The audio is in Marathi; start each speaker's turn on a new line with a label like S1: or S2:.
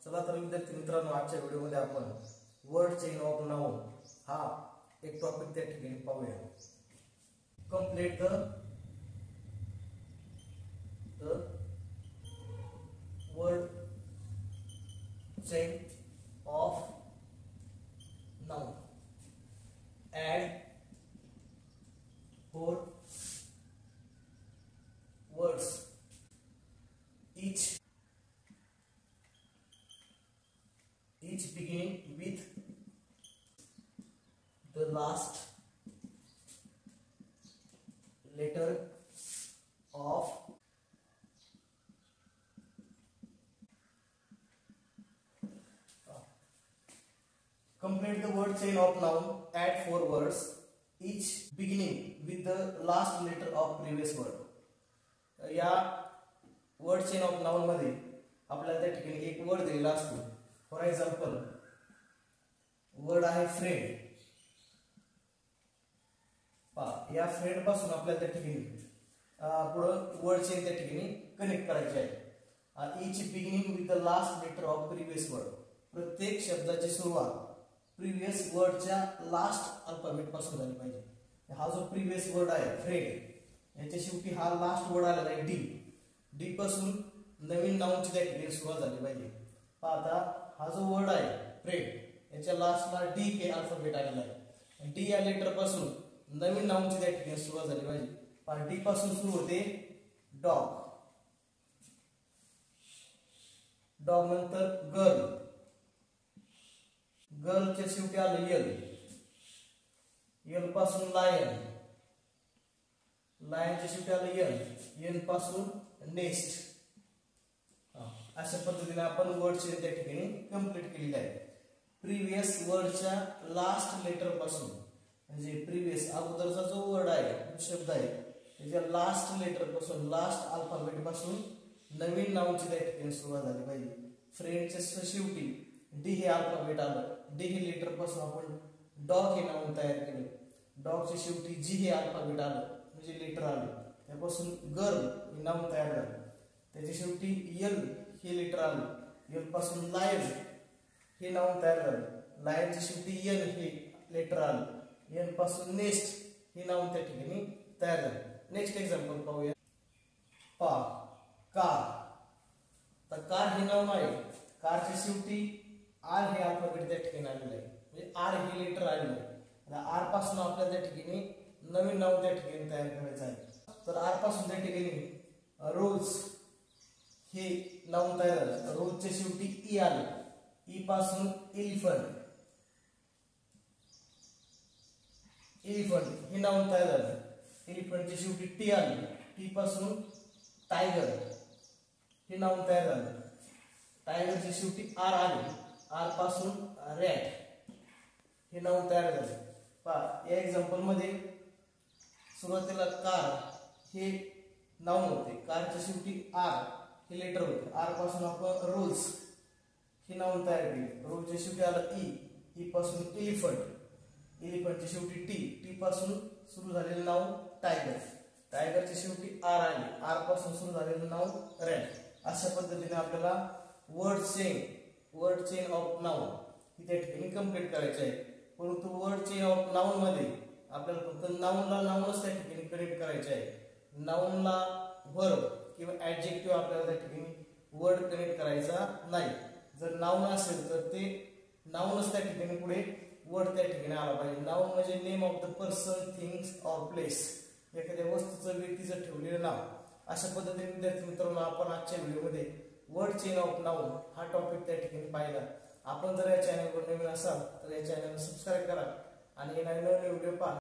S1: चला तर विद्यार्थी मित्रांनो, आजच्या व्हिडिओमध्ये आपण वर्ड चेन ऑफ नाउन हा एक टॉपिक त्या ठिकाणी पाहूया. Complete the word chain of noun. Add 4 words each beginning with the last letter of complete the word chain of noun. Add 4 words each beginning with the last letter of previous word. या वर्ड चेन ऑफ नाउन मध्ये आपल्याला त्या ठिकाणी एक वर्ड दिलेला असतो. फॉर एक्झाम्पल वर्ड आहे फ्रेंड. या फ्रेंड पासून आपल्याला त्या ठिकाणी पुढे वर्ड चेन त्या ठिकाणी कनेक्ट करायची आहे. Each beginning with the last letter of previous word. प्रत्येक शब्दाची सुरुवात प्रिव्हियस वर्डच्या लास्ट अल्फाबेट पासून झाली पाहिजे. हा जो प्रिव्हियस वर्ड आहे फ्रेंड, याच्या शेवटी हा लास्ट वर्ड आलेला आहे डी. डी पासून नवीन नाउनची त्या ठिकाणी सुरुवात झाली पाहिजे. आता हा जो वर्ड आहे फ्रेंड, याच्या लास्टला डी हे अल्फाबेट आलेला आहे. डी या लेटर पासून नवीन नाउनची त्या ठिकाणी सुरुवात झाली पाहिजे. डी पासून सुरू होते डॉग. डॉग नंतर गर्ल. गर्लच्या शेवटी आलं यल. यल पासून लायन. लायनच्या शेवटी आलं यन. यन पासून नेस्ट. अशा पद्धतीने आपण वर्ड चेन त्या ठिकाणी कंप्लीट केलेली आहे. प्रिव्हियस वर्डच्या लास्ट लेटर पासून, म्हणजे प्रिव्हियस अगोदरचा जो वर्ड आहे शब्द आहे त्याच्या लास्ट लेटर पासून, लास्ट अल्फाबेट पासून नवीन नाउनची त्या ठिकाणी सुरुवात झाली पाहिजे. फ्रेंडच्या शेवटी डी हे अल्फाबेट आलं. डी हे लेटर पासून आपण डॉग हे नाउन तयार केलं. डॉगच्या शेवटी जी हे अल्फाबेट आलं, म्हणजे लेटर आलं. त्यापासून गर्ल हे नाउन तयार झालं. त्याच्या शेवटी यल हे लेटर आलं. यल पासून लायन हे नाउन तयार झालं. लायनच्या शेवटी यन हे लेटर आलं. यन पासून नेस्ट हे नाउन त्या ठिकाणी तयार झालं. नेक्स्ट एक्झाम्पल पाहूया. कार. तर कार हे नाउन आहे. कारच्या शेवटी आर हे अल्फाबेट त्या ठिकाणी आलेलं आहे, म्हणजे आर हे लेटर आलेलं आहे. आर पासून आपल्याला त्या ठिकाणी नवीन नाव त्या ठिकाणी तयार करायचं आहे. तर आर पासून त्या ठिकाणी रोज हे नाउन तयार झालं. रोजच्या शेवटी ई आले. ई पासून एलिफंट. एलिफंट हे नाउन तयार झालं. एलिफंटच्या शेवटी टी आली. टी पासून टायगर हे नाउन तयार झालं. टायगरच्या शेवटी आर आले. आर पासून रॅट हे नाउन तयार झाले. या एक्झाम्पल मध्ये सुरुवातीला कार हे नाउन होते. कारच्या शेवटी आर हे लेटर होते. आर पासून आपण रोज हे नाउन तयार केले. रोजच्या शेवटी आलं ई. ई पासून एलिफंट. एलिफंटच्या शेवटी टी. टी पासून सुरू झालेलं नाव टायगर. टायगरच्या शेवटी आर आले. आर पासून सुरू झालेलं नाव रॅट. अशा पद्धतीने आपल्याला वर्ड चेन ऑफ नाउन ही त्या ठिकाणी कंप्लीट करायची आहे. परंतु वर्ड चेन ऑफ नाउन मध्ये आपल्याला फक्त नाउनला नाउनच त्या ठिकाणी कनेक्ट करायचे आहे. नाउनला वर्ब किंवा ऍडजेक्टिव्ह आपल्याला त्या ठिकाणी वर्ड कनेक्ट करायचा नाही. जर नाउन असेल तर ते नाउनच त्या ठिकाणी पुढे वर्ड त्या ठिकाणी आला पाहिजे. नाउन म्हणजे name of the person, things or place. एखाद्या वस्तूचं, व्यक्तीचं ठेवलेलं नाव. अशा पद्धतीने विद्यार्थी मित्रांनो, आपण आजच्या व्हिडिओमध्ये वर्ड चेन ऑफ नाउन हा टॉपिक त्या ठिकाणी पाहिला. आपण जर या चॅनलवर नवीन असाल तर या चॅनलला सबस्क्राईब करा आणि येणारे नवीन व्हिडिओ पहा.